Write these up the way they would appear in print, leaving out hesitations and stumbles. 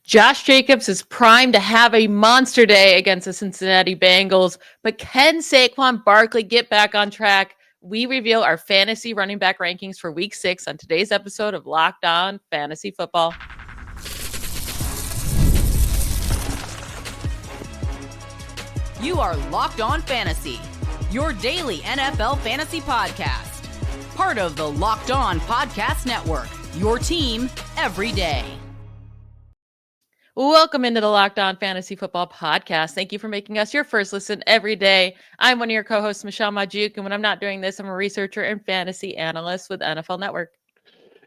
Josh Jacobs is primed to have a monster day against the Cincinnati Bengals, but can Saquon Barkley get back on track? We reveal our fantasy running back rankings for Week 6 on today's episode of Locked On Fantasy Football. You are Locked On Fantasy, your daily NFL fantasy podcast. Part of the Locked On Podcast Network, your team every day. Welcome into the Locked On Fantasy Football Podcast. Thank you for making us your first listen every day. I'm one of your co-hosts, Michelle Magdziuk, and when I'm not doing this, I'm a researcher and fantasy analyst with NFL Network.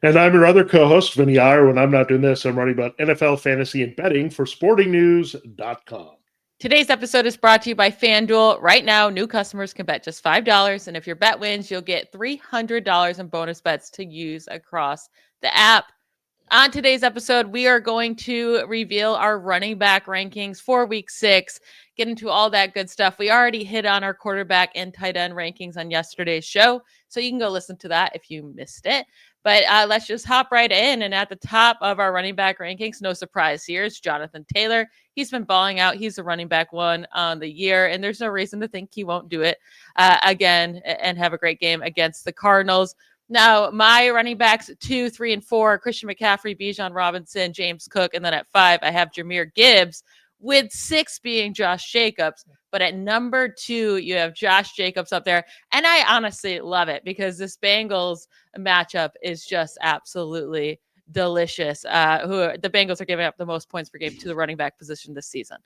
And I'm your other co-host, Vinnie Iyer. When I'm not doing this, I'm writing about NFL fantasy and betting for sportingnews.com. Today's episode is brought to you by FanDuel. Right now, new customers can bet just $5, and if your bet wins, you'll get $300 in bonus bets to use across the app. On today's episode, we are going to reveal our running back rankings for Week 6, get into all that good stuff. We already hit on our quarterback and tight end rankings on yesterday's show, so you can go listen to that if you missed it. But let's just hop right in. And at the top of our running back rankings, no surprise here, is Jonathan Taylor. He's been balling out. He's the running back one on the year, and there's no reason to think he won't do it again and have a great game against the Cardinals. Now, my running backs 2, 3, and 4, Christian McCaffrey, Bijan Robinson, James Cook, and then at 5, I have Jahmyr Gibbs, with 6 being Josh Jacobs. But at number 2, you have Josh Jacobs up there. And I honestly love it because this Bengals matchup is just absolutely delicious. The Bengals are giving up the most points per game to the running back position this season.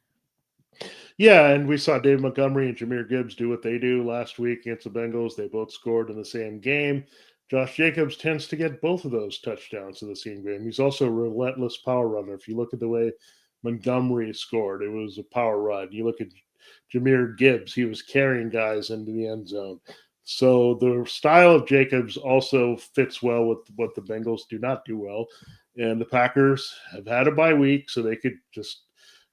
Yeah, and we saw David Montgomery and Jahmyr Gibbs do what they do last week against the Bengals. They both scored in the same game. Josh Jacobs tends to get both of those touchdowns in the same game. He's also a relentless power runner. If you look at the way Montgomery scored, it was a power run. You look at Jahmyr Gibbs, he was carrying guys into the end zone. So the style of Jacobs also fits well with what the Bengals do not do well. And the Packers have had a bye week, so they could just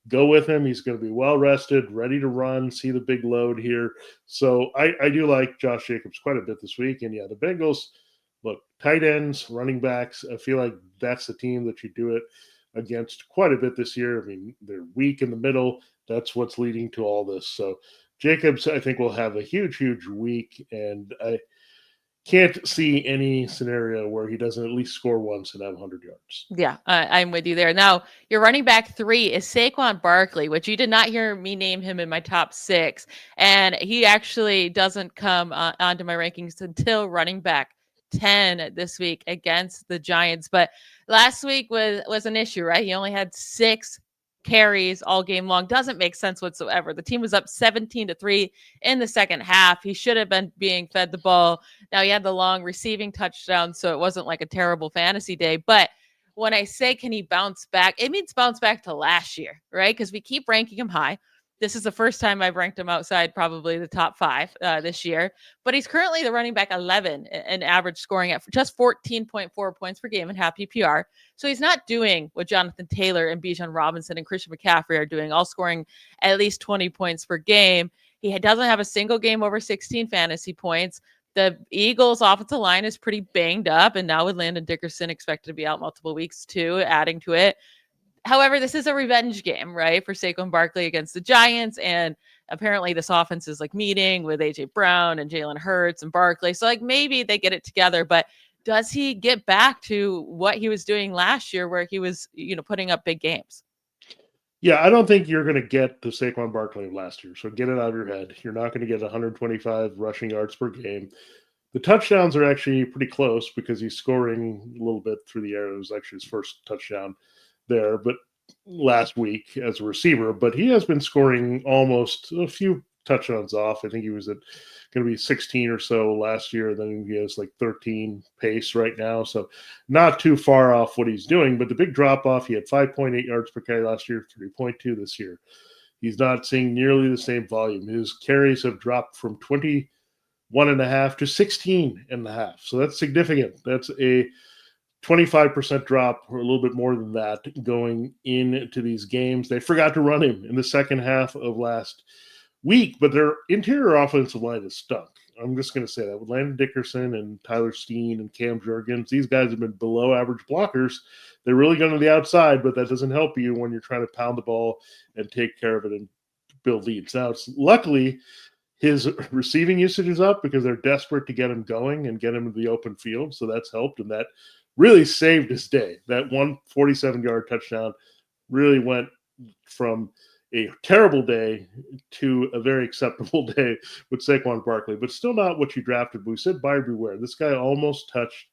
go with him. He's going to be well rested, ready to run, see the big load here. So I do like Josh Jacobs quite a bit this week. And yeah, the Bengals, look, tight ends, running backs, I feel like that's the team that you do it against quite a bit this year. I mean, they're weak in the middle. That's what's leading to all this. So Jacobs, I think, will have a huge week, and I can't see any scenario where he doesn't at least score once and have 100 yards. Yeah, I'm with you there. Now, your running back 3 is Saquon Barkley, which you did not hear me name him in my top 6. And he actually doesn't come onto my rankings until running back 10 this week against the Giants. But last week was an issue, right? He only had 6 carries all game long. Doesn't make sense whatsoever. The team was up 17-3 in the second half. He should have been being fed the ball. Now he had the long receiving touchdown, so it wasn't like a terrible fantasy day. But when I say can he bounce back, it means bounce back to last year, right? Because we keep ranking him high. This is the first time I've ranked him outside probably the top 5 this year. But he's currently the running back 11 in average scoring at just 14.4 points per game in half PPR. So he's not doing what Jonathan Taylor and Bijan Robinson and Christian McCaffrey are doing, all scoring at least 20 points per game. He doesn't have a single game over 16 fantasy points. The Eagles' offensive line is pretty banged up, and now with Landon Dickerson expected to be out multiple weeks too, adding to it. However, this is a revenge game, right, for Saquon Barkley against the Giants, and apparently this offense is like meeting with A.J. Brown and Jalen Hurts and Barkley. So like maybe they get it together, but does he get back to what he was doing last year where he was, putting up big games? Yeah, I don't think you're going to get the Saquon Barkley of last year. So get it out of your head. You're not going to get 125 rushing yards per game. The touchdowns are actually pretty close because he's scoring a little bit through the air. It was actually his first touchdown there, but last week as a receiver, but he has been scoring almost a few touchdowns off. I think he was at going to be 16 or so last year. Then he has like 13 pace right now. So not too far off what he's doing, but the big drop off, he had 5.8 yards per carry last year, 3.2 this year. He's not seeing nearly the same volume. His carries have dropped from 21.5 to 16.5. So that's significant. That's a 25% drop or a little bit more than that going into these games. They forgot to run him in the second half of last week, but their interior offensive line is stunk. I'm just going to say that with Landon Dickerson and Tyler Steen and Cam Judkins, these guys have been below average blockers. They're really going to the outside, but that doesn't help you when you're trying to pound the ball and take care of it and build leads. Now, luckily, his receiving usage is up because they're desperate to get him going and get him into the open field. So that's helped, and that really saved his day. That 147-yard touchdown really went from a terrible day to a very acceptable day with Saquon Barkley, but still not what you drafted. But we said buyer beware. This guy almost touched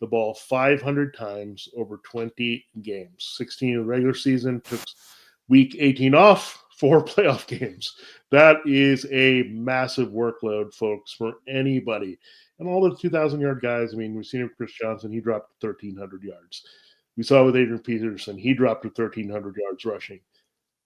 the ball 500 times over 20 games. 16 in the regular season, took week 18 off, 4 playoff games. That is a massive workload, folks, for anybody. And all the 2,000-yard guys, I mean, we've seen it with Chris Johnson. He dropped 1,300 yards. We saw it with Adrian Peterson. He dropped to 1,300 yards rushing.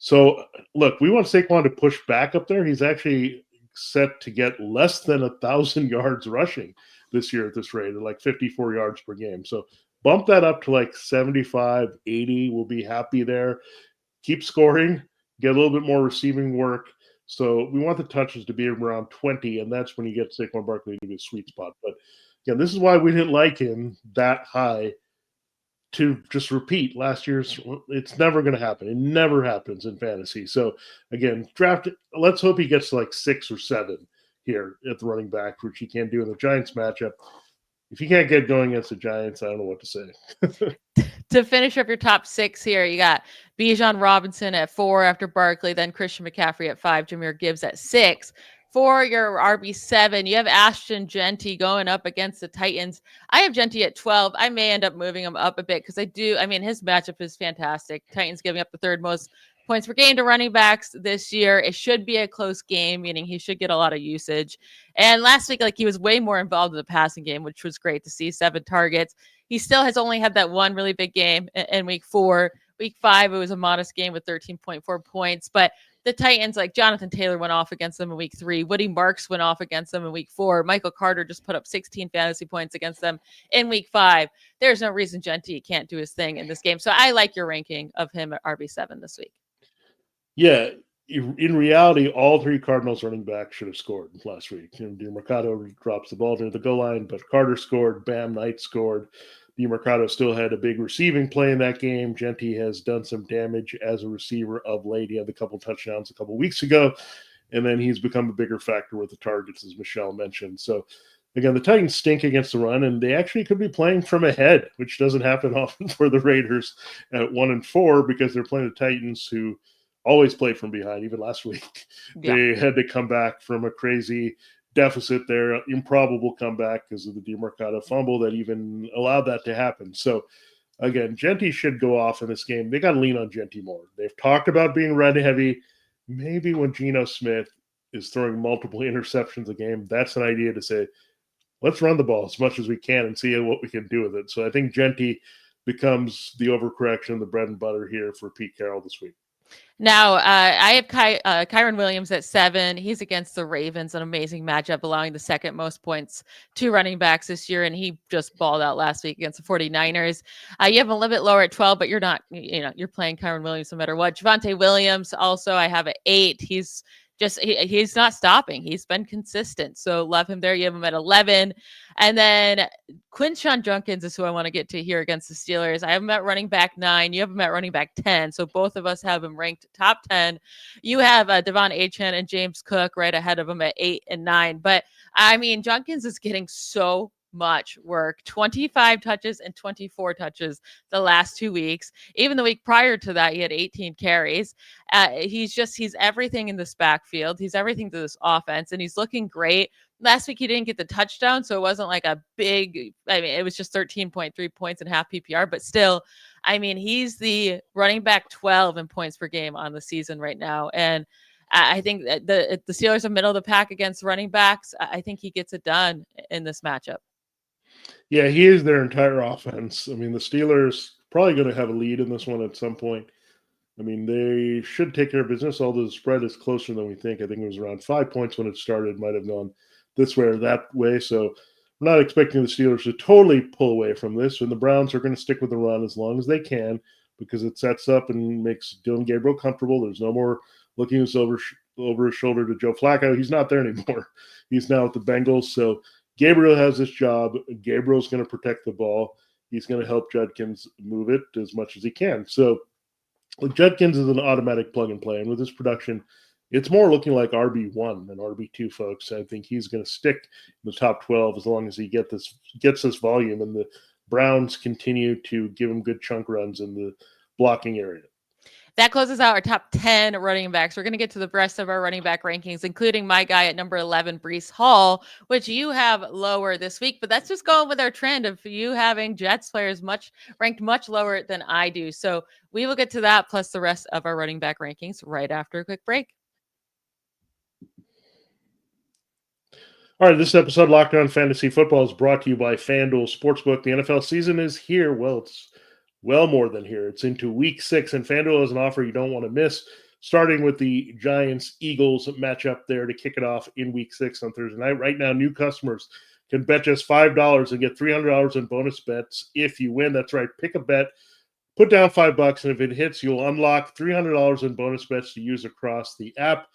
So, look, we want Saquon to push back up there. He's actually set to get less than 1,000 yards rushing this year at this rate, at like 54 yards per game. So bump that up to like 75, 80. We'll be happy there. Keep scoring. Get a little bit more receiving work. So we want the touches to be around 20, and that's when you get Saquon Barkley to be a sweet spot. But, again, this is why we didn't like him that high to just repeat last year's. It's never going to happen. It never happens in fantasy. So, again, let's hope he gets like 6 or 7 here at the running back, which he can't do in the Giants matchup. If you can't get going against the Giants, I don't know what to say. To finish up your top 6 here, you got Bijan Robinson at 4 after Barkley, then Christian McCaffrey at 5, Jahmyr Gibbs at 6. For your RB7, you have Ashton Jeanty going up against the Titans. I have Jeanty at 12. I may end up moving him up a bit because his matchup is fantastic. Titans giving up the 3rd most points per game to running backs this year. It should be a close game, meaning he should get a lot of usage. And last week, he was way more involved in the passing game, which was great to see. 7 targets. He still has only had that one really big game in week 4. Week 5, it was a modest game with 13.4 points. But the Titans, like Jonathan Taylor went off against them in week 3. Woody Marks went off against them in week 4. Michael Carter just put up 16 fantasy points against them in week 5. There's no reason Jeanty can't do his thing in this game. So I like your ranking of him at RB7 this week. Yeah. In reality, all 3 Cardinals running backs should have scored last week. DeMarcado drops the ball near the goal line, but Carter scored. Bam Knight scored. DeMarcado still had a big receiving play in that game. Jeanty has done some damage as a receiver of late. He had a couple touchdowns a couple weeks ago, and then he's become a bigger factor with the targets, as Michelle mentioned. So, again, the Titans stink against the run, and they actually could be playing from ahead, which doesn't happen often for the Raiders at 1-4 because they're playing the Titans, who always play from behind. Even last week, They had to come back from a crazy deficit there, improbable comeback because of the DeMarcado fumble that even allowed that to happen. So, again, Jeanty should go off in this game. They got to lean on Jeanty more. They've talked about being run heavy. Maybe when Geno Smith is throwing multiple interceptions a game, that's an idea to say, let's run the ball as much as we can and see what we can do with it. So I think Jeanty becomes the overcorrection, the bread and butter here for Pete Carroll this week. Now, I have Kyren Williams at 7. He's against the Ravens, an amazing matchup, allowing the 2nd most points to running backs this year, and he just balled out last week against the 49ers. You have him a little bit lower at 12, but you're not, you're playing Kyren Williams no matter what. Javonte Williams also I have at 8. He's not stopping. He's been consistent. So love him there. You have him at 11. And then Quinshon Judkins is who I want to get to here against the Steelers. I have him at running back 9. You have him at running back 10. So both of us have him ranked top 10. You have Devon Achane and James Cook right ahead of him at 8 and 9. But I mean, Judkins is getting so much work. 25 touches and 24 touches the last 2 weeks. Even the week prior to that, he had 18 carries. He's everything in this backfield. He's everything to this offense, and he's looking great. Last week, he didn't get the touchdown, so it wasn't like a big, it was just 13.3 points and half PPR, but still, he's the running back 12 in points per game on the season right now. And I think that the Steelers are middle of the pack against running backs. I think he gets it done in this matchup. Yeah, he is their entire offense. The Steelers probably going to have a lead in this one at some point. They should take care of business, although the spread is closer than we think. I think it was around 5 points when it started. Might have gone this way or that way. So I'm not expecting the Steelers to totally pull away from this. And the Browns are going to stick with the run as long as they can because it sets up and makes Dylan Gabriel comfortable. There's no more looking over his shoulder to Joe Flacco. He's not there anymore. He's now at the Bengals. So Gabriel has this job. Gabriel's going to protect the ball. He's going to help Judkins move it as much as he can. So Judkins is an automatic plug and play. And with his production, it's more looking like RB1 than RB2, folks. I think he's going to stick in the top 12 as long as he gets this volume, and the Browns continue to give him good chunk runs in the blocking area. That closes out our top 10 running backs. We're going to get to the rest of our running back rankings, including my guy at number 11, Breece Hall, which you have lower this week. But that's just going with our trend of you having Jets players ranked much lower than I do. So we will get to that plus the rest of our running back rankings right after a quick break. All right, this episode of Locked On Fantasy Football is brought to you by FanDuel Sportsbook. The NFL season is here. Well, it's well more than here. It's into week 6, and FanDuel has an offer you don't want to miss, starting with the Giants-Eagles matchup there to kick it off in week 6 on Thursday night. Right now, new customers can bet just $5 and get $300 in bonus bets if you win. That's right. Pick a bet, put down $5, and if it hits, you'll unlock $300 in bonus bets to use across the app.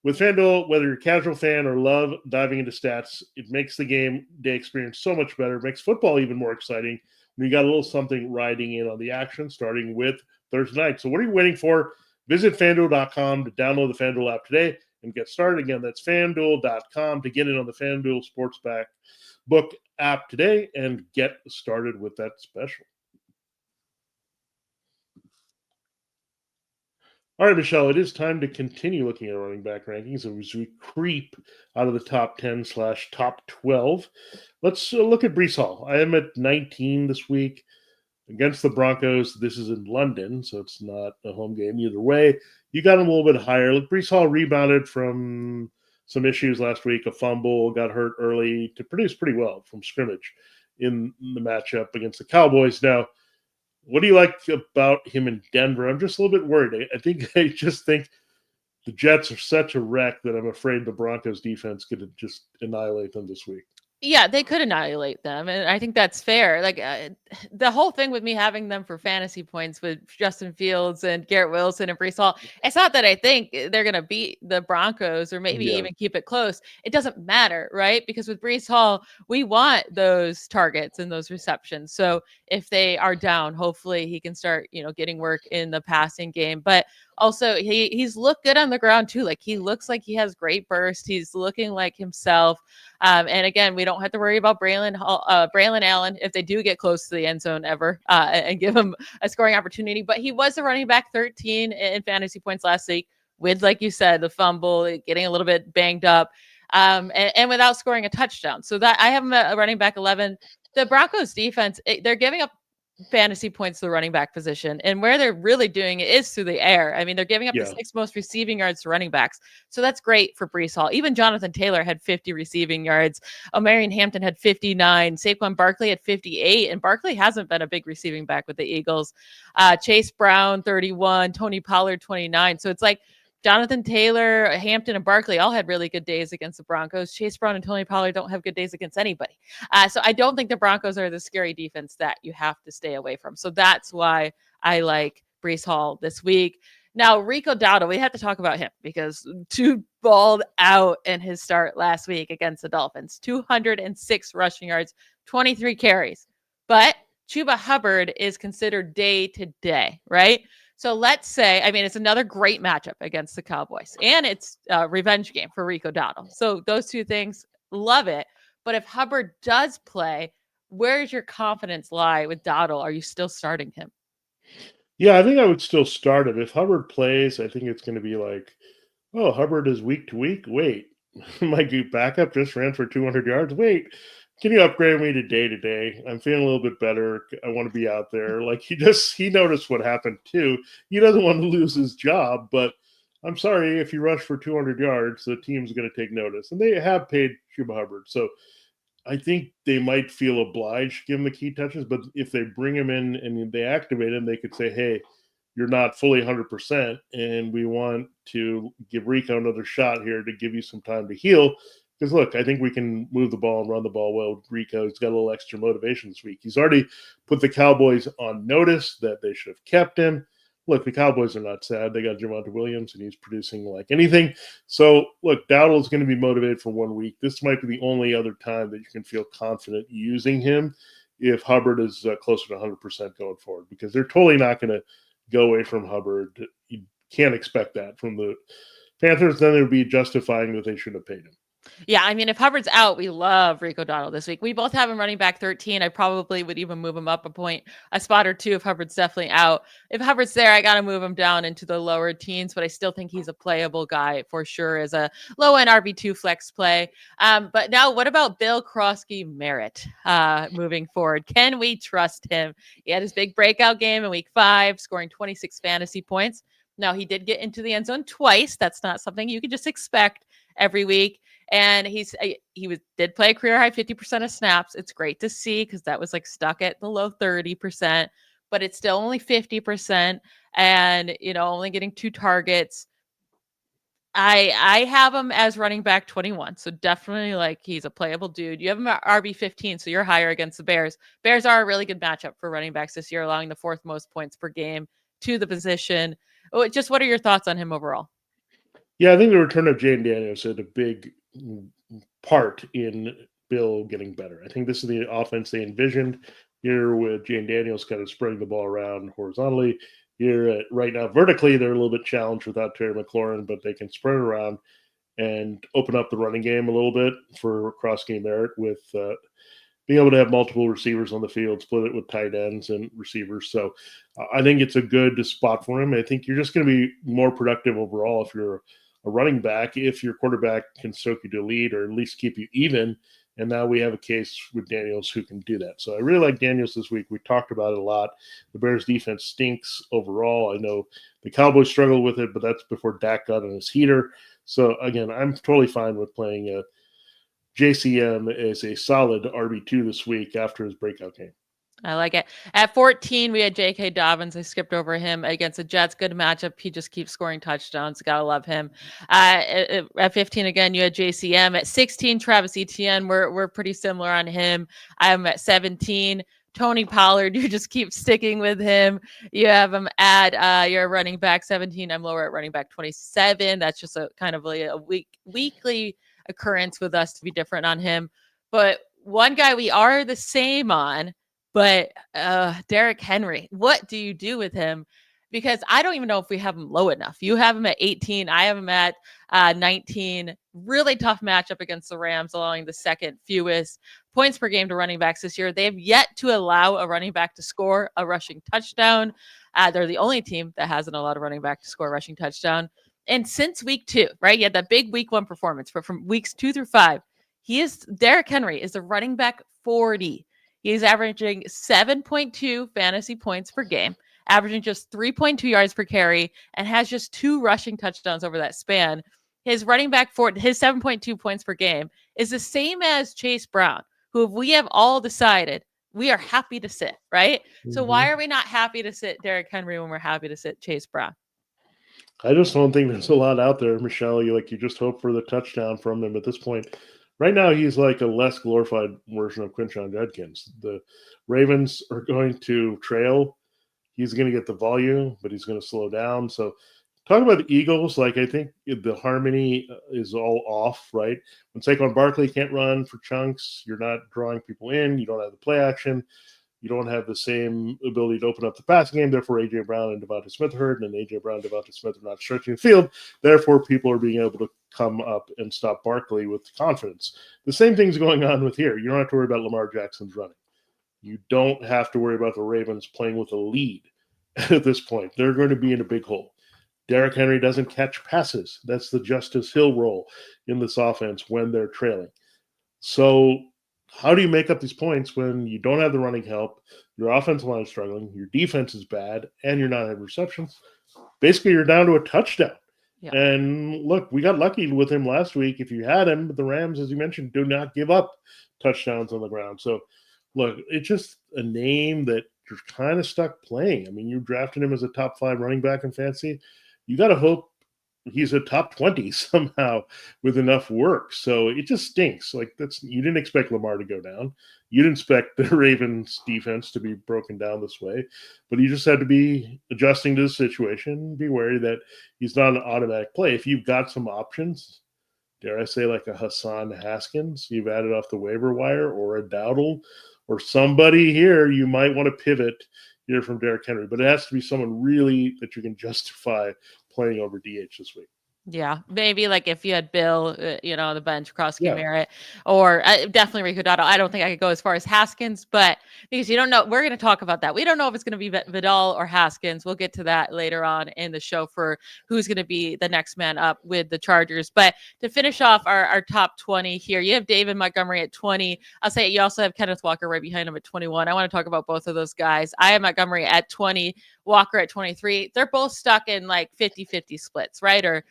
With FanDuel, whether you're a casual fan or love diving into stats, it makes the game day experience so much better. It makes football even more exciting. We got a little something riding in on the action, starting with Thursday night. So what are you waiting for? Visit FanDuel.com to download the FanDuel app today and get started. Again, that's FanDuel.com to get in on the FanDuel Sportsbook app today and get started with that special. All right, Michelle, it is time to continue looking at running back rankings as we creep out of the top 10/top 12. Let's look at Breece Hall. I am at 19 this week against the Broncos. This is in London, so it's not a home game either way. You got him a little bit higher. Look, Breece Hall rebounded from some issues last week, a fumble, got hurt early to produce pretty well from scrimmage in the matchup against the Cowboys. Now, what do you like about him in Denver? I'm just a little bit worried. I just think the Jets are such a wreck that I'm afraid the Broncos defense could just annihilate them this week. Yeah, they could annihilate them, and I think that's fair. Like the whole thing with me having them for fantasy points with Justin Fields and Garrett Wilson and Breece Hall, it's not that I think they're going to beat the Broncos or maybe even keep it close. It doesn't matter, right? Because with Breece Hall, we want those targets and those receptions. So if they are down, hopefully he can start, getting work in the passing game. But also, he's looked good on the ground too. Like he looks like he has great burst. He's looking like himself. And again, we don't have to worry about Braylon Allen if they do get close to the end zone ever and give him a scoring opportunity. But he was a running back 13 in fantasy points last week with, like you said, the fumble, getting a little bit banged up, and without scoring a touchdown. So that I have him at a running back 11. The Broncos defense, they're giving up fantasy points to the running back position, and where they're really doing it is through the air. I mean, they're giving up the 6th most receiving yards to running backs, so that's great for Breece Hall. Even Jonathan Taylor had 50 receiving yards. Omarion Hampton had 59. Saquon Barkley had 58, and Barkley hasn't been a big receiving back with the Eagles. Chase Brown 31, Tony Pollard 29. So it's like Jonathan Taylor, Hampton, and Barkley all had really good days against the Broncos. Chase Brown and Tony Pollard don't have good days against anybody. So I don't think the Broncos are the scary defense that you have to stay away from. So that's why I like Breece Hall this week. Now, Rico Dowdle, we have to talk about him because two balled out in his start last week against the Dolphins. 206 rushing yards, 23 carries. But Chuba Hubbard is considered day to day, right? So let's say, it's another great matchup against the Cowboys, and it's a revenge game for Rico Dowdle. So those two things, love it. But if Hubbard does play, where does your confidence lie with Dowdle? Are you still starting him? Yeah, I think I would still start him. If Hubbard plays, I think it's going to be like, oh, Hubbard is week to week. Wait, my backup just ran for 200 yards. Wait, can you upgrade me to day? I'm feeling a little bit better. I want to be out there. Like he noticed what happened too. He doesn't want to lose his job, but I'm sorry, if you rush for 200 yards, the team's going to take notice. And they have paid Chuba Hubbard. So I think they might feel obliged to give him the key touches, but if they bring him in and they activate him, they could say, hey, you're not fully 100%, and we want to give Rico another shot here to give you some time to heal. Because, look, I think we can move the ball and run the ball well with Rico. He's got a little extra motivation this week. He's already put the Cowboys on notice that they should have kept him. look, the Cowboys are not sad. They got Javonte Williams, and he's producing like anything. So, look, Dowdle is going to be motivated for 1 week. This might be the only other time that you can feel confident using him if Hubbard is closer to 100% going forward, because they're totally not going to go away from Hubbard. You can't expect that from the Panthers. Then it would be justifying that they should have paid him. Yeah, I mean, if Hubbard's out, we love Rico Dowdle this week. We both have him running back 13. I probably would even move him up a spot or two if Hubbard's definitely out. If Hubbard's there, I got to move him down into the lower teens, but I still think he's a playable guy for sure as a low-end RB2 flex play. But now what about Bill Krosky-Merritt moving forward? Can we trust him? He had his big breakout game in week 5, scoring 26 fantasy points. Now, he did get into the end zone twice. That's not something you could just expect every week. And he did play a career high 50% of snaps. It's great to see because that was like stuck at the low 30%, but it's still only 50% and, only getting 2 targets. I have him as running back 21. So definitely like he's a playable dude. You have him at RB 15. So you're higher against the Bears. Bears are a really good matchup for running backs this year, allowing the 4th most points per game to the position. Just what are your thoughts on him overall? Yeah, I think the return of Jane Daniels had a big part in Bill getting better. I think this is the offense they envisioned here with Jane Daniels kind of spreading the ball around horizontally. Here right now, vertically, they're a little bit challenged without Terry McLaurin, but they can spread it around and open up the running game a little bit for Krosky-Merritt with being able to have multiple receivers on the field, split it with tight ends and receivers. So I think it's a good spot for him. I think you're just going to be more productive overall if you're a running back, if your quarterback can soak you to lead or at least keep you even. And now we have a case with Daniels who can do that. So I really like Daniels this week. We talked about it a lot. The Bears defense stinks overall. I know the Cowboys struggled with it, but that's before Dak got on his heater. So again, I'm totally fine with playing JCM as a solid RB2 this week after his breakout game. I like it. At 14, we had J.K. Dobbins. I skipped over him against the Jets. Good matchup. He just keeps scoring touchdowns. Gotta love him. At 15, again, you had JCM. At 16, Travis Etienne. We're pretty similar on him. I'm at 17. Tony Pollard, you just keep sticking with him. You have him at your running back 17. I'm lower at running back 27. That's just a kind of like a weekly occurrence with us to be different on him. But one guy we are the same on, but Derrick Henry, what do you do with him? Because I don't even know if we have him low enough. You have him at 18. I have him at 19. Really tough matchup against the Rams, allowing the 2nd fewest points per game to running backs this year. They have yet to allow a running back to score a rushing touchdown. They're the only team that hasn't allowed a running back to score a rushing touchdown. And since week 2, right? You had that big week 1 performance, but from weeks 2 through 5, Derrick Henry is the running back 40. He's averaging 7.2 fantasy points per game, averaging just 3.2 yards per carry, and has just 2 rushing touchdowns over that span. His running back his 7.2 points per game is the same as Chase Brown, who we have all decided we are happy to sit, right? Mm-hmm. So why are we not happy to sit Derrick Henry when we're happy to sit Chase Brown? I just don't think there's a lot out there, Michelle. You just hope for the touchdown from him at this point. Right now, he's like a less glorified version of Quinshon Judkins. The Ravens are going to trail. He's going to get the volume, but he's going to slow down. So talk about the Eagles. I think the harmony is all off, right? When Saquon Barkley can't run for chunks, you're not drawing people in. You don't have the play action. You don't have the same ability to open up the passing game. Therefore, A.J. Brown and Devonta Smith are hurt, and A.J. Brown and Devonta Smith are not stretching the field. Therefore, people are being able to come up and stop Barkley with confidence. The same thing's going on with here. You don't have to worry about Lamar Jackson's running. You don't have to worry about the Ravens playing with a lead at this point. They're going to be in a big hole. Derrick Henry doesn't catch passes. That's the Justice Hill role in this offense when they're trailing. So how do you make up these points when you don't have the running help, your offensive line is struggling, your defense is bad, and you're not having receptions? Basically, you're down to a touchdown. Yeah. And look, we got lucky with him last week. If you had him, the Rams, as you mentioned, do not give up touchdowns on the ground. So, look, it's just a name that you're kind of stuck playing. I mean, you drafted him as a top 5 running back in fantasy. You got to hope he's a top 20 somehow with enough work. So it just stinks. Like you didn't expect Lamar to go down. You didn't expect the Ravens defense to be broken down this way, but you just had to be adjusting to the situation, be wary that he's not an automatic play. If you've got some options, dare I say like a Hassan Haskins, you've added off the waiver wire, or a Dowdle, or somebody here, you might want to pivot here from Derrick Henry, but it has to be someone really that you can justify playing over DH this week. Yeah, maybe like if you had Bill, on the bench, Krosky Yeah. Merritt, or definitely Rico Dotto. I don't think I could go as far as Haskins, but because you don't know, we're going to talk about that. We don't know if it's going to be Vidal or Haskins. We'll get to that later on in the show for who's going to be the next man up with the Chargers. But to finish off our top 20 here, you have David Montgomery at 20. I'll say you also have Kenneth Walker right behind him at 21. I want to talk about both of those guys. I have Montgomery at 20, Walker at 23. They're both stuck in like 50-50 splits, right? Or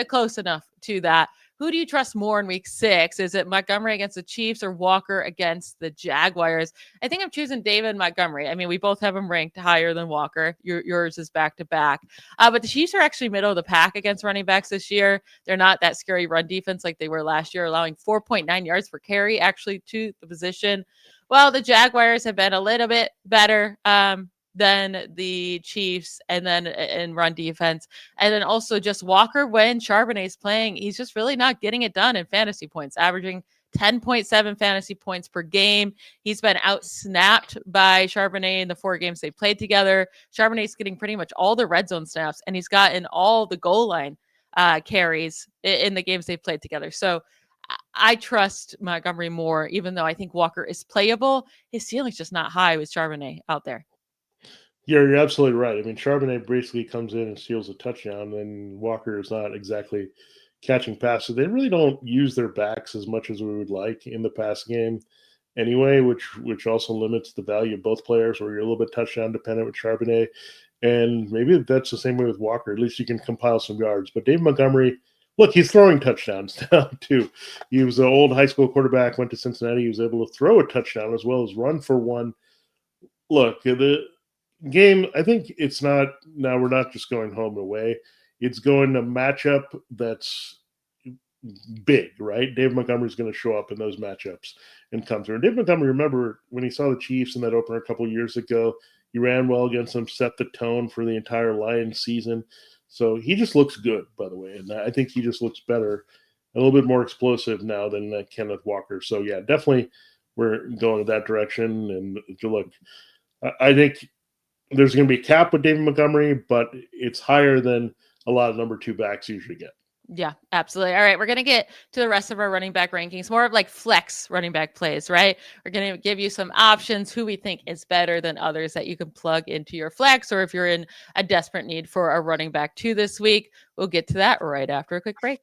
close enough to that. Who do you trust more in week 6? Is it Montgomery against the Chiefs or Walker against the Jaguars? I think I'm choosing David Montgomery. I mean, we both have him ranked higher than Walker. Yours is back to back. But the Chiefs are actually middle of the pack against running backs this year. They're not that scary run defense like they were last year, allowing 4.9 yards per carry actually to the position. Well, the Jaguars have been a little bit better than the Chiefs, and then in run defense. And then also just Walker, when Charbonnet is playing, he's just really not getting it done in fantasy points, averaging 10.7 fantasy points per game. He's been out-snapped by Charbonnet in the 4 games they played together. Charbonnet's getting pretty much all the red zone snaps, and he's gotten all the goal line carries in the games they've played together. So I trust Montgomery more, even though I think Walker is playable. His ceiling's just not high with Charbonnet out there. Yeah, you're absolutely right. I mean, Charbonnet basically comes in and steals a touchdown, and Walker is not exactly catching passes. They really don't use their backs as much as we would like in the pass game anyway, which also limits the value of both players, where you're a little bit touchdown dependent with Charbonnet. And maybe that's the same way with Walker. At least you can compile some yards. But Dave Montgomery, look, he's throwing touchdowns now too. He was an old high school quarterback, went to Cincinnati. He was able to throw a touchdown as well as run for one. Look, the game, I think it's not, now we're not just going home and away. It's going to matchup that's big, right? Dave Montgomery's going to show up in those matchups and come through. And Dave Montgomery, remember when he saw the Chiefs in that opener a couple years ago, he ran well against them, set the tone for the entire Lions season. So he just looks good, by the way. And I think he just looks better, a little bit more explosive now than Kenneth Walker. So yeah, definitely we're going that direction. And look, I think there's going to be a cap with David Montgomery, but it's higher than a lot of number 2 backs usually get. Yeah, absolutely. All right, we're going to get to the rest of our running back rankings, more of like flex running back plays, right? We're going to give you some options, who we think is better than others that you can plug into your flex, or if you're in a desperate need for a running back 2 this week. We'll get to that right after a quick break.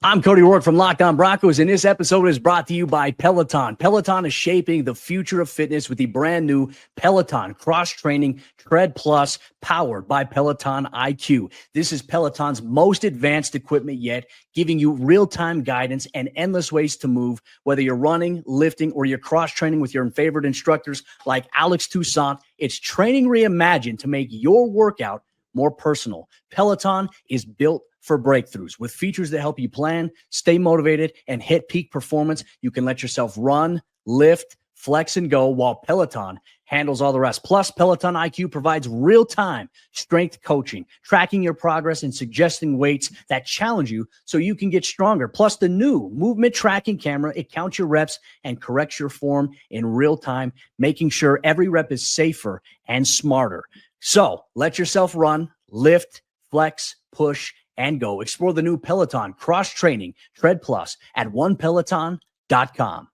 I'm Cody Rourke from Locked On Broncos, and this episode is brought to you by Peloton. Peloton is shaping the future of fitness with the brand new Peloton Cross-Training Tread Plus, powered by Peloton IQ. This is Peloton's most advanced equipment yet, giving you real-time guidance and endless ways to move, whether you're running, lifting, or you're cross-training with your favorite instructors like Alex Toussaint. It's training reimagined to make your workout more personal. Peloton is built for breakthroughs with features that help you plan, stay motivated, and hit peak performance. You can let yourself run, lift, flex, and go, while Peloton handles all the rest. Plus, Peloton IQ provides real-time strength coaching, tracking your progress and suggesting weights that challenge you so you can get stronger. Plus, the new movement tracking camera, it counts your reps and corrects your form in real time, making sure every rep is safer and smarter. So let yourself run, lift, flex, push, and go. Explore the new Peloton Cross-Training Tread Plus at onepeloton.com.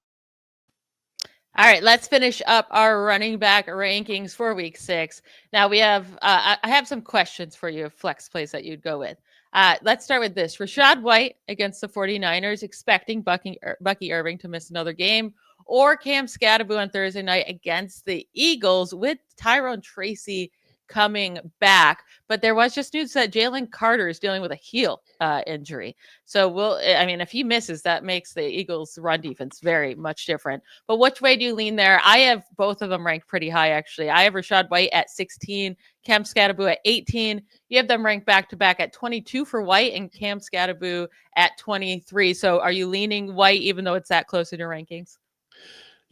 All right, let's finish up our running back rankings for week 6. Now we have, I have some questions for you, flex plays that you'd go with. Let's start with this. Rachaad White against the 49ers, expecting Bucky Irving to miss another game, or Cam Scatterbo on Thursday night against the Eagles with Tyrone Tracy coming back, but there was just news that Jalen Carter is dealing with a heel injury. So if he misses, that makes the Eagles' run defense very much different. But which way do you lean there? I have both of them ranked pretty high, actually. I have Rachaad White at 16, Cam Skattebo at 18. You have them ranked back-to-back at 22 for White and Cam Skattebo at 23. So are you leaning White even though it's that close in your rankings?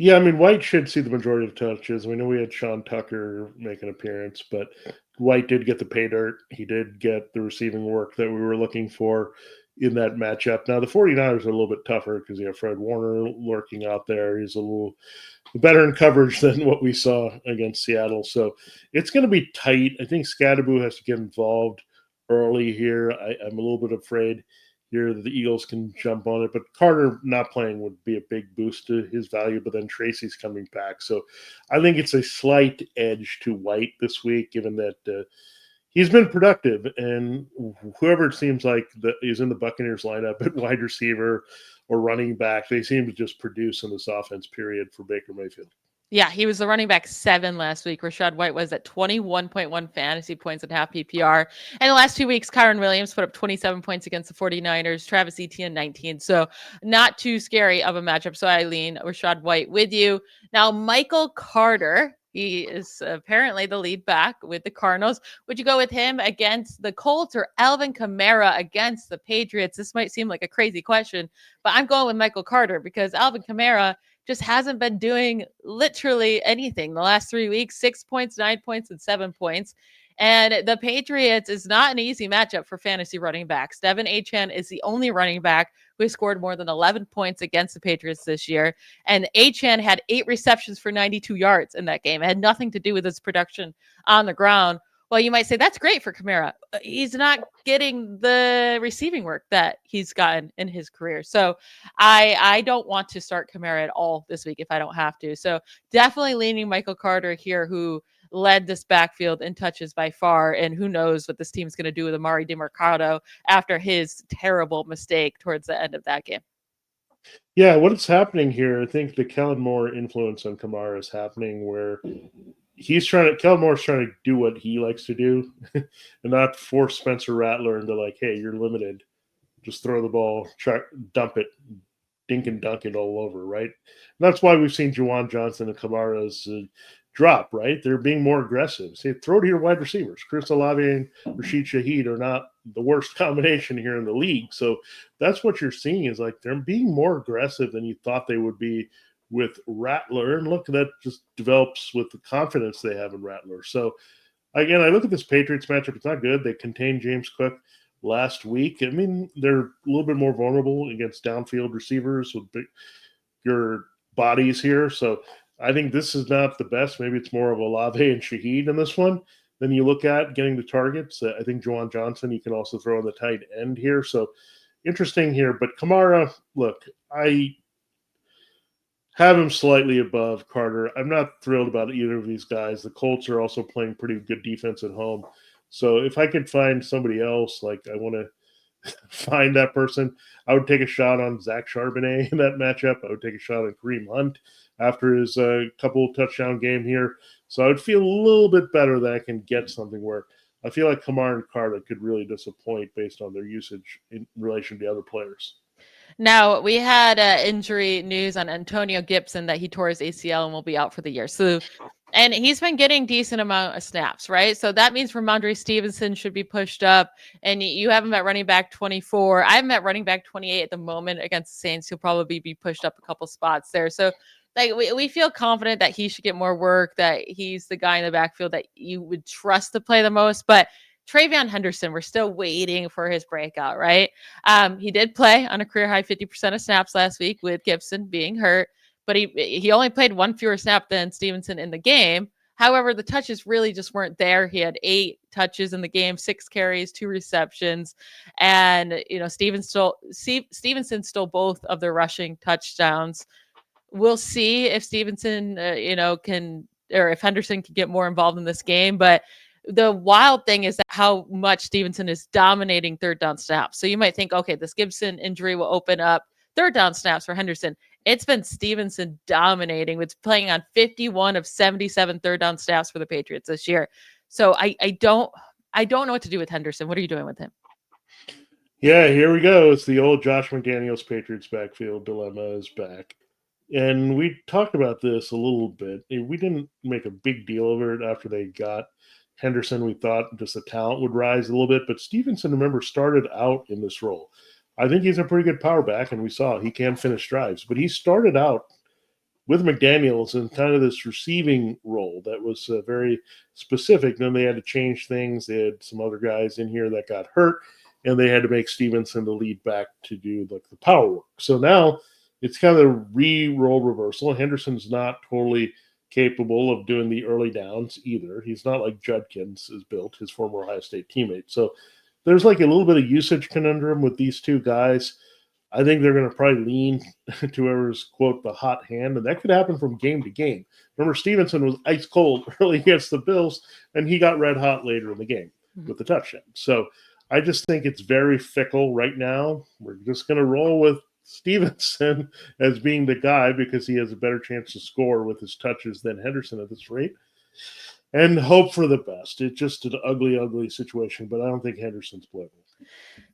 Yeah, I mean, White should see the majority of touches. We know we had Sean Tucker make an appearance, but White did get the pay dirt. He did get the receiving work that we were looking for in that matchup. Now, the 49ers are a little bit tougher because you have Fred Warner lurking out there. He's a little better in coverage than what we saw against Seattle. So it's going to be tight. I think Skattebo has to get involved early here. I'm a little bit afraid here that the Eagles can jump on it, but Carter not playing would be a big boost to his value, but then Tracy's coming back. So I think it's a slight edge to White this week, given that he's been productive, and whoever it seems like that is in the Buccaneers lineup at wide receiver or running back, they seem to just produce in this offense period for Baker Mayfield. Yeah, he was the running back 7 last week. Rachaad White was at 21.1 fantasy points at half PPR. And the last 2 weeks, Kyren Williams put up 27 points against the 49ers, Travis Etienne 19. So not too scary of a matchup. So I lean Rachaad White with you. Now, Michael Carter, he is apparently the lead back with the Cardinals. Would you go with him against the Colts or Alvin Kamara against the Patriots? This might seem like a crazy question, but I'm going with Michael Carter because Alvin Kamara just hasn't been doing literally anything the last 3 weeks. 6 points, 9 points, and 7 points. And the Patriots is not an easy matchup for fantasy running backs. Devin Achane is the only running back who has scored more than 11 points against the Patriots this year. And Achane had 8 receptions for 92 yards in that game. It had nothing to do with his production on the ground. Well, you might say that's great for Kamara. He's not getting the receiving work that he's gotten in his career. So I don't want to start Kamara at all this week if I don't have to. So definitely leaning Michael Carter here, who led this backfield in touches by far. And who knows what this team's going to do with Amari DeMarcado after his terrible mistake towards the end of that game. Yeah, what is happening here, I think the Kellen Moore influence on Kamara is happening where Kellen Moore's trying to do what he likes to do and not force Spencer Rattler into like, hey, you're limited. Just throw the ball, dump it, dink and dunk it all over, right? And that's why we've seen Juwan Johnson and Kamara's drop, right? They're being more aggressive. Say, throw to your wide receivers. Chris Olave and Rashid Shaheed are not the worst combination here in the league. So that's what you're seeing is like they're being more aggressive than you thought they would be with Rattler. And look, that just develops with the confidence they have in Rattler. So again, I look at this Patriots matchup. It's not good. They contained James Cook last week. I mean, they're a little bit more vulnerable against downfield receivers with bigger bodies here. So I think this is not the best. Maybe it's more of Olave and Shaheed in this one. Then you look at getting the targets. I think Juwan Johnson, you can also throw on the tight end here. So interesting here. But Kamara, look, I have him slightly above Carter. I'm not thrilled about either of these guys. The Colts are also playing pretty good defense at home. So if I could find somebody else, like I want to find that person, I would take a shot on Zach Charbonnet in that matchup. I would take a shot on Kareem Hunt after his couple touchdown game here. So I would feel a little bit better that I can get something where I feel like Kamara and Carter could really disappoint based on their usage in relation to other players. Now, we had injury news on Antonio Gibson that he tore his ACL and will be out for the year. So, and he's been getting decent amount of snaps, right? So that means Ramondre Stevenson should be pushed up. And you have him at running back 24. I have him at running back 28 at the moment against the Saints. He'll probably be pushed up a couple spots there. So like we feel confident that he should get more work, that he's the guy in the backfield that you would trust to play the most. But Travion Henderson, we're still waiting for his breakout, right? He did play on a career high 50% of snaps last week with Gibson being hurt, but he only played one fewer snap than Stevenson in the game. However, the touches really just weren't there. He had 8 touches in the game, 6 carries, 2 receptions, and Stevenson stole both of the rushing touchdowns. We'll see if Stevenson, can, or if Henderson can get more involved in this game, but the wild thing is that how much Stevenson is dominating third down snaps. So you might think, okay, this Gibson injury will open up third down snaps for Henderson. It's been Stevenson dominating. It's playing on 51 of 77 third down snaps for the Patriots this year. So I don't know what to do with Henderson. What are you doing with him? Yeah, here we go. It's the old Josh McDaniels Patriots backfield dilemma is back. And we talked about this a little bit. We didn't make a big deal of it after they got Henderson. We thought just the talent would rise a little bit. But Stevenson, remember, started out in this role. I think he's a pretty good power back, and we saw he can finish drives. But he started out with McDaniels in kind of this receiving role that was very specific. Then they had to change things. They had some other guys in here that got hurt, and they had to make Stevenson the lead back to do like the power work. So now it's kind of a role reversal. Henderson's not totally capable of doing the early downs either. He's not like Judkins is built, his former Ohio State teammate. So there's like a little bit of usage conundrum with these two guys. I think they're going to probably lean to whoever's, quote, the hot hand, and that could happen from game to game. Remember, Stevenson was ice cold early against the Bills, and he got red hot later in the game with the touchdown. So I just think it's very fickle right now. We're just going to roll with Stevenson as being the guy because he has a better chance to score with his touches than Henderson at this rate, and hope for the best. It's just an ugly, ugly situation, but I don't think Henderson's playable.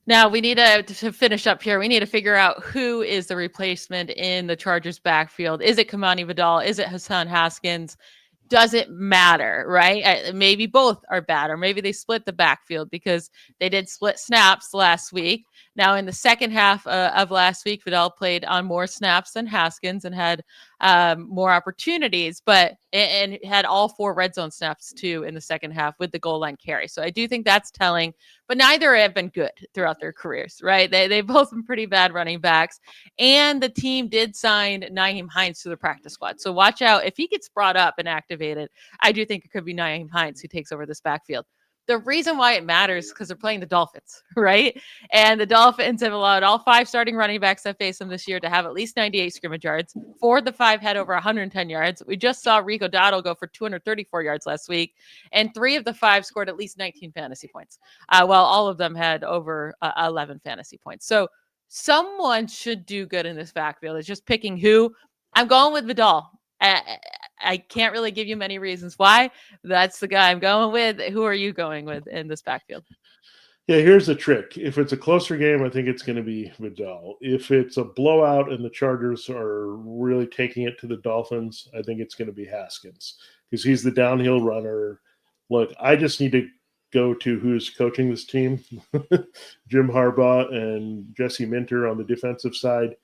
Now we need to finish up here. We need to figure out who is the replacement in the Chargers backfield. Is it Kamani Vidal? Is it Hassan Haskins? Doesn't matter, right? Maybe both are bad, or maybe they split the backfield because they did split snaps last week. Now, in the second half of last week, Vidal played on more snaps than Haskins and had more opportunities, but and had all 4 red zone snaps too in the second half with the goal line carry. So I do think that's telling, but neither have been good throughout their careers, right? They've both been pretty bad running backs, and the team did sign Nyheim Hines to the practice squad. So watch out. If he gets brought up and activated, I do think it could be Nyheim Hines who takes over this backfield. The reason why it matters is because they're playing the Dolphins, right? And the Dolphins have allowed all 5 starting running backs that face them this year to have at least 98 scrimmage yards. 4 of the 5 had over 110 yards. We just saw Rico Dowdle go for 234 yards last week, and 3 of the 5 scored at least 19 fantasy points, while all of them had over 11 fantasy points. So someone should do good in this backfield. It's just picking who. I'm going with Vidal. I can't really give you many reasons why. That's the guy I'm going with. Who are you going with in this backfield? Yeah, here's the trick. If it's a closer game, I think it's going to be Vidal. If it's a blowout and the Chargers are really taking it to the Dolphins, I think it's going to be Haskins because he's the downhill runner. Look, I just need to go to who's coaching this team, Jim Harbaugh and Jesse Minter on the defensive side.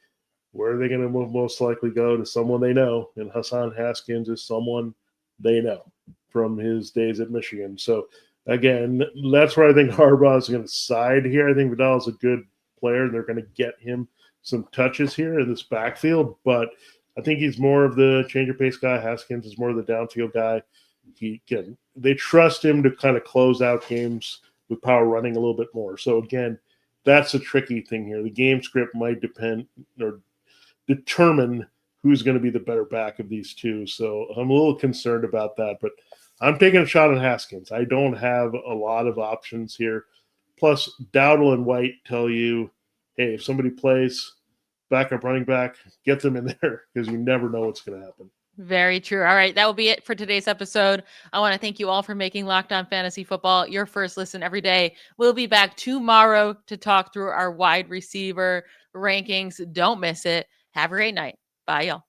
Where are they going to most likely go? To someone they know, and Hassan Haskins is someone they know from his days at Michigan. So, again, that's where I think Harbaugh is going to side here. I think Vidal is a good player, and they're going to get him some touches here in this backfield. But I think he's more of the change of pace guy. Haskins is more of the downfield guy. They trust him to kind of close out games with power running a little bit more. So, again, that's a tricky thing here. The game script might depend or determine who's going to be the better back of these two. So I'm a little concerned about that, but I'm taking a shot on Haskins. I don't have a lot of options here. Plus, Dowdle and White tell you, hey, if somebody plays backup running back, get them in there because you never know what's going to happen. Very true. All right, that will be it for today's episode. I want to thank you all for making Locked On Fantasy Football your first listen every day. We'll be back tomorrow to talk through our wide receiver rankings. Don't miss it. Have a great night. Bye, y'all.